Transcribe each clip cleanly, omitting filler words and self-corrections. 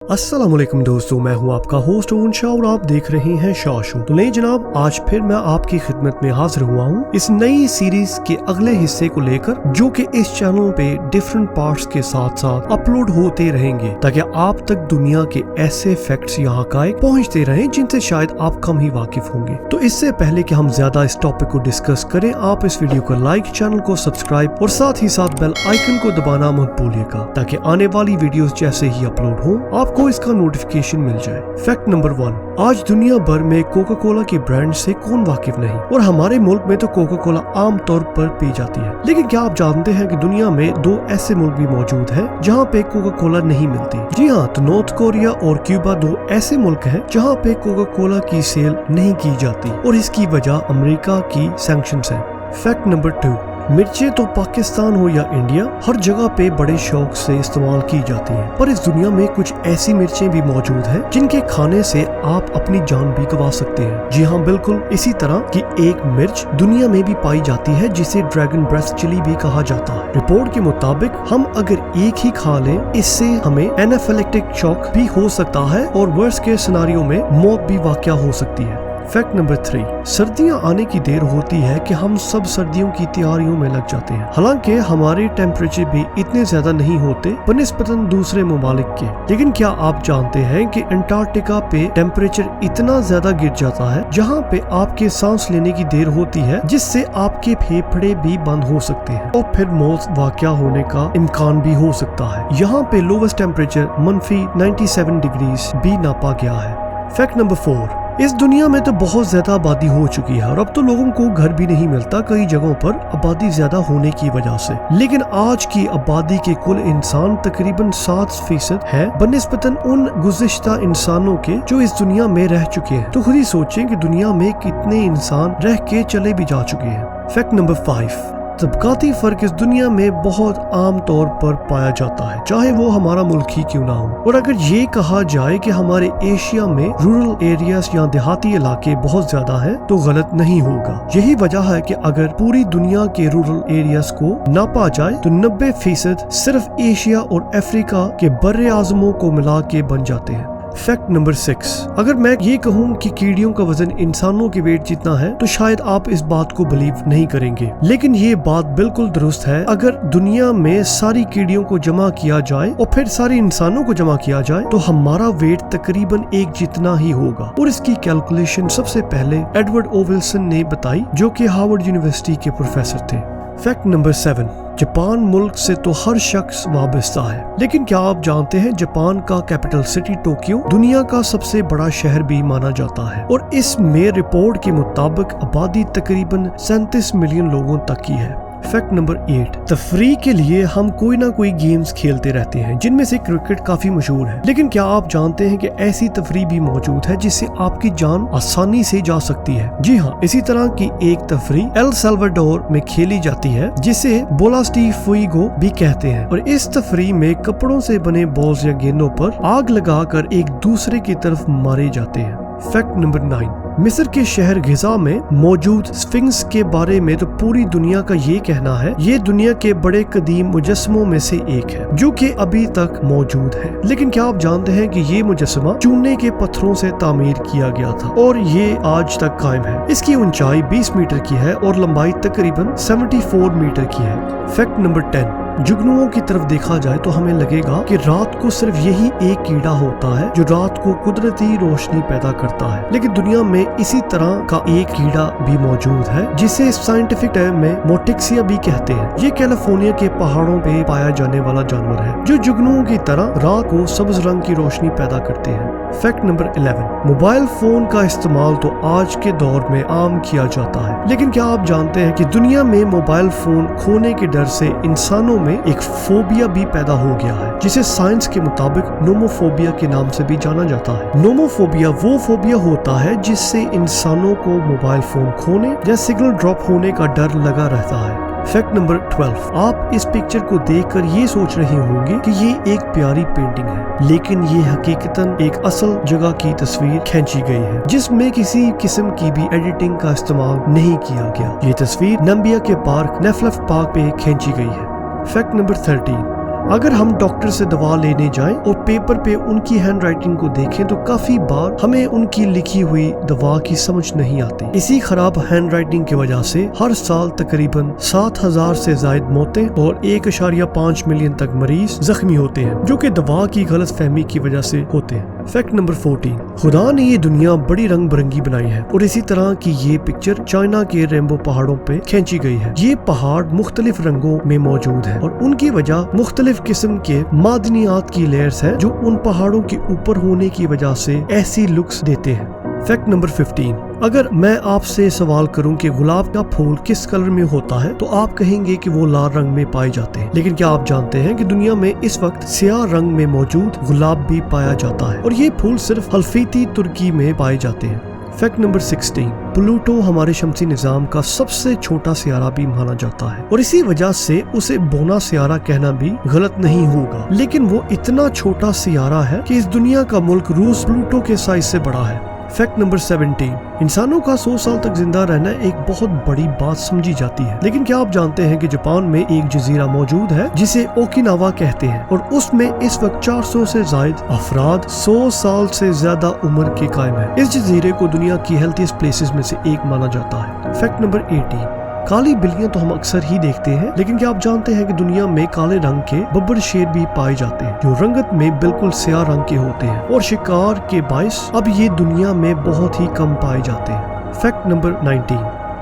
अस्सलाम वालेकुम दोस्तों, मैं हूं आपका होस्ट शाह और आप देख रहे हैं शाह शो। तो नहीं जनाब, आज फिर मैं आपकी खिदमत में हाजिर हुआ हूं इस नई सीरीज के अगले हिस्से को लेकर, जो कि इस चैनल पे डिफरेंट पार्ट्स के साथ साथ अपलोड होते रहेंगे ताकि आप तक दुनिया के ऐसे फैक्ट्स या हकायक पहुंचते रहें जिनसे शायद आप कम ही वाकिफ होंगे। तो इससे पहले कि हम ज्यादा इस टॉपिक को डिस्कस करें, आप इस वीडियो को लाइक, चैनल को सब्सक्राइब और साथ ही साथ बेल आइकन को दबाना मत भूलिएगा ताकि आने वाली वीडियोस जैसे ही अपलोड हो आपको इसका नोटिफिकेशन मिल जाए। फैक्ट नंबर 1, आज दुनिया भर में कोका कोला के ब्रांड से कौन वाकिफ नहीं, और हमारे मुल्क में तो कोका कोला आम तौर पर पी जाती है। लेकिन क्या आप जानते हैं कि दुनिया में 2 ऐसे मुल्क भी मौजूद हैं जहां पे कोका कोला नहीं मिलती? जी हाँ, तो नॉर्थ कोरिया और क्यूबा 2 ऐसे मुल्क हैं जहां पे कोका कोला की सेल नहीं की जाती और इसकी वजह अमेरिका की सैंक्शंस है। फैक्ट नंबर 2, मिर्चें तो पाकिस्तान हो या इंडिया, हर जगह पे बड़े शौक से इस्तेमाल की जाती हैं, पर इस दुनिया में कुछ ऐसी मिर्चें भी मौजूद हैं जिनके खाने से आप अपनी जान भी गंवा सकते हैं। जी हाँ, बिल्कुल इसी तरह की एक मिर्च दुनिया में भी पाई जाती है जिसे ड्रैगन ब्रेस्ट चिली भी कहा जाता है। रिपोर्ट के मुताबिक हम अगर एक ही खा लें, इससे हमें एनाफिलेक्टिक शॉक भी हो सकता है और वर्स्ट केस सिनेरियो में मौत भी वाक़या हो सकती है। फैक्ट नंबर 3, सर्दियां आने की देर होती है कि हम सब सर्दियों की तैयारियों में लग जाते हैं। हालांकि हमारे टेम्परेचर भी इतने ज्यादा नहीं होते बनिस्बतन दूसरे ममालिक के, लेकिन क्या आप जानते हैं कि अंटार्कटिका पे टेम्परेचर इतना ज्यादा गिर जाता है जहां पे आपके सांस लेने की देर होती है जिससे आपके फेफड़े भी बंद हो सकते हैं और फिर मौत वाक़या होने का इम्कान भी हो सकता है। यहाँ पे लोवेस्ट टेम्परेचर -97 डिग्रीज भी नापा गया है। फैक्ट नंबर 4, इस दुनिया में तो बहुत ज्यादा आबादी हो चुकी है और अब तो लोगों को घर भी नहीं मिलता कई जगहों पर आबादी ज्यादा होने की वजह से। लेकिन आज की आबादी के कुल इंसान तकरीबन 7% है बनिस्बतन उन गुज़िश्ता इंसानों के जो इस दुनिया में रह चुके हैं। तो खुद ही सोचें कि दुनिया में कितने इंसान रह के चले भी जा चुके हैं। फैक्ट नंबर 5, तबकाती फर्क इस दुनिया में बहुत आम तौर पर पाया जाता है, चाहे वो हमारा मुल्क ही क्यों ना हो। और अगर ये कहा जाए कि हमारे एशिया में रूरल एरियाज या देहाती इलाके बहुत ज्यादा हैं, तो गलत नहीं होगा। यही वजह है कि अगर पूरी दुनिया के रूरल एरियाज को नापा जाए तो 90% सिर्फ एशिया और अफ्रीका के बर्रे आज़मों को मिला के बन जाते हैं। फैक्ट नंबर 6, अगर मैं ये कहूँ कि कीड़ियों का वजन इंसानों के वेट जितना है तो शायद आप इस बात को बिलीव नहीं करेंगे, लेकिन ये बात बिल्कुल दुरुस्त है। अगर दुनिया में सारी कीड़ियों को जमा किया जाए और फिर सारे इंसानों को जमा किया जाए तो हमारा वेट तकरीबन एक जितना ही होगा। और इसकी कैलकुलेशन सबसे पहले एडवर्ड ओ विल्सन ने बताई, जो कि हार्वर्ड यूनिवर्सिटी के प्रोफेसर थे। फैक्ट नंबर 7, जापान मुल्क से तो हर शख्स वाबस्ता है, लेकिन क्या आप जानते हैं जापान का कैपिटल सिटी टोक्यो दुनिया का सबसे बड़ा शहर भी माना जाता है और इसमें रिपोर्ट के मुताबिक आबादी तकरीबन 37 मिलियन लोगों तक की है। फैक्ट नंबर 8, तफरीह के लिए हम कोई ना कोई गेम्स खेलते रहते हैं जिनमें से क्रिकेट काफी मशहूर है, लेकिन क्या आप जानते हैं कि ऐसी तफरीह भी मौजूद है जिससे आपकी जान आसानी से जा सकती है? जी हाँ, इसी तरह की एक तफरीह एल साल्वाडोर में खेली जाती है जिसे बोलास डी फुइगो भी कहते हैं, और इस तफरीह में कपड़ों से बने बॉल्स या गेंदों पर आग लगाकर एक दूसरे की तरफ मारे जाते हैं। फैक्ट नंबर 9, मिस्र के शहर गिजा में मौजूद स्फिंक्स के बारे में तो पूरी दुनिया का ये कहना है ये दुनिया के बड़े कदीम मुजस्समों में से एक है जो कि अभी तक मौजूद है। लेकिन क्या आप जानते हैं कि ये मुजस्समा चूने के पत्थरों से तामीर किया गया था और ये आज तक कायम है। इसकी ऊंचाई 20 मीटर की है और लंबाई तकरीबन 74 मीटर की है। फैक्ट नंबर 10, जुगनुओं की तरफ देखा जाए तो हमें लगेगा कि रात को सिर्फ यही एक कीड़ा होता है जो रात को कुदरती रोशनी पैदा करता है, लेकिन दुनिया में इसी तरह का एक कीड़ा भी मौजूद है जिसे साइंटिफिक टर्म में मोटिक्सिया भी कहते हैं। ये कैलिफोर्निया के पहाड़ों पे पाया जाने वाला जानवर है जो जुगनुओं की तरह रात को सब्ज रंग की रोशनी पैदा करते हैं। फैक्ट नंबर 11, मोबाइल फोन का इस्तेमाल तो आज के दौर में आम किया जाता है, लेकिन क्या आप जानते हैं कि दुनिया में मोबाइल फोन खोने के डर से इंसानों में एक फोबिया भी पैदा हो गया है जिसे साइंस के मुताबिक नोमोफोबिया के नाम से भी जाना जाता है। नोमोफोबिया वो फोबिया होता है जिससे इंसानों को मोबाइल फोन खोने या सिग्नल ड्रॉप होने का डर लगा रहता है। फैक्ट नंबर 12, आप इस पिक्चर को देखकर ये सोच रहे होंगे कि ये एक प्यारी पेंटिंग है, लेकिन ये हकीकतन एक असल जगह की तस्वीर खींची गई है जिसमें किसी किस्म की भी एडिटिंग का इस्तेमाल नहीं किया गया। ये तस्वीर नम्बिया के पार्क नेफलेफ पार्क पे खींची गई है। फैक्ट नंबर 13, अगर हम डॉक्टर से दवा लेने जाएं और पेपर पे उनकी हैंड राइटिंग को देखें तो काफी बार हमें उनकी लिखी हुई दवा की समझ नहीं आती। इसी खराब हैंड राइटिंग की वजह से हर साल तकरीबन 7,000 से ज्यादा मौतें और 1.5 मिलियन तक मरीज जख्मी होते हैं, जो कि दवा की गलत फहमी की वजह से होते हैं। फैक्ट नंबर 14, खुदा ने ये दुनिया बड़ी रंग बिरंगी बनाई है और इसी तरह की ये पिक्चर चाइना के रेनबो पहाड़ों पे खींची गई है। ये पहाड़ मुख्तलिफ रंगों में मौजूद है और उनकी वजह मुख्तलिफ किस्म के मादनियात की लेयर्स है जो उन पहाड़ों के ऊपर होने की वजह से ऐसी लुक्स देते हैं। फैक्ट नंबर 15, अगर मैं आपसे सवाल करूं कि गुलाब का फूल किस कलर में होता है तो आप कहेंगे कि वो लाल रंग में पाए जाते हैं, लेकिन क्या आप जानते हैं कि दुनिया में इस वक्त स्याह रंग में मौजूद गुलाब भी पाया जाता है और ये फूल सिर्फ हल्फीती तुर्की में पाए जाते हैं। फैक्ट नंबर 16, प्लूटो हमारे शमसी निजाम का सबसे छोटा सियारा भी माना जाता है और इसी वजह से उसे बोना सियारा कहना भी गलत नहीं होगा, लेकिन वो इतना छोटा सियारा है कि इस दुनिया का मुल्क रूस प्लूटो के साइज से बड़ा है। फैक्ट नंबर 17, इंसानों का 100 साल तक जिंदा रहना एक बहुत बड़ी बात समझी जाती है, लेकिन क्या आप जानते हैं कि जापान में एक जजीरा मौजूद है जिसे ओकिनावा कहते हैं और उसमें इस वक्त 400 से ज्यादा अफराद 100 साल से ज्यादा उम्र के कायम है। इस जजीरे को दुनिया की हेल्थीएस्ट प्लेसेस में से एक माना जाता है। फैक्ट नंबर 18, काली बिल्लियां तो हम अक्सर ही देखते हैं, लेकिन क्या आप जानते हैं कि दुनिया में काले रंग के बब्बर शेर भी पाए जाते हैं जो रंगत में बिल्कुल स्याह रंग के होते हैं और शिकार के बाइस अब ये दुनिया में बहुत ही कम पाए जाते हैं। फैक्ट नंबर 19,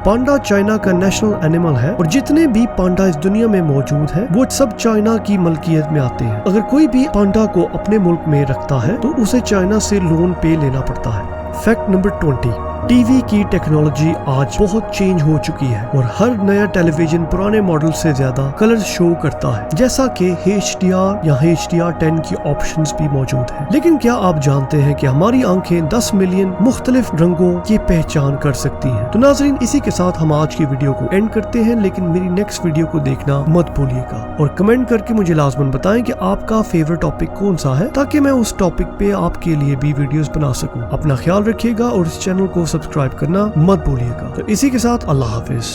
पांडा चाइना का नेशनल एनिमल है और जितने भी पांडा इस दुनिया में मौजूद हैं वो सब चाइना की मलकियत में आते हैं। अगर कोई भी पांडा को अपने मुल्क में रखता है तो उसे चाइना से लोन पे लेना पड़ता है। फैक्ट नंबर 20, टीवी की टेक्नोलॉजी आज बहुत चेंज हो चुकी है और हर नया टेलीविजन पुराने मॉडल से ज्यादा कलर शो करता है, जैसा कि HDR या HDR10 की ऑप्शंस भी मौजूद है। लेकिन क्या आप जानते हैं कि हमारी आंखें 10 मिलियन मुख्तलिफ रंगों की पहचान कर सकती हैं। तो नाज़रीन, इसी के साथ हम आज की वीडियो को एंड करते हैं, लेकिन मेरी नेक्स्ट वीडियो को देखना मत भूलिएगा और कमेंट करके मुझे लाजमन बताएं कि आपका फेवरेट टॉपिक कौन सा है, ताकि मैं उस टॉपिक पे आपके लिए भी वीडियोस बना सकूं। अपना ख्याल रखिएगा और इस चैनल को सब्सक्राइब करना मत भूलिएगा। तो इसी के साथ अल्लाह हाफिज।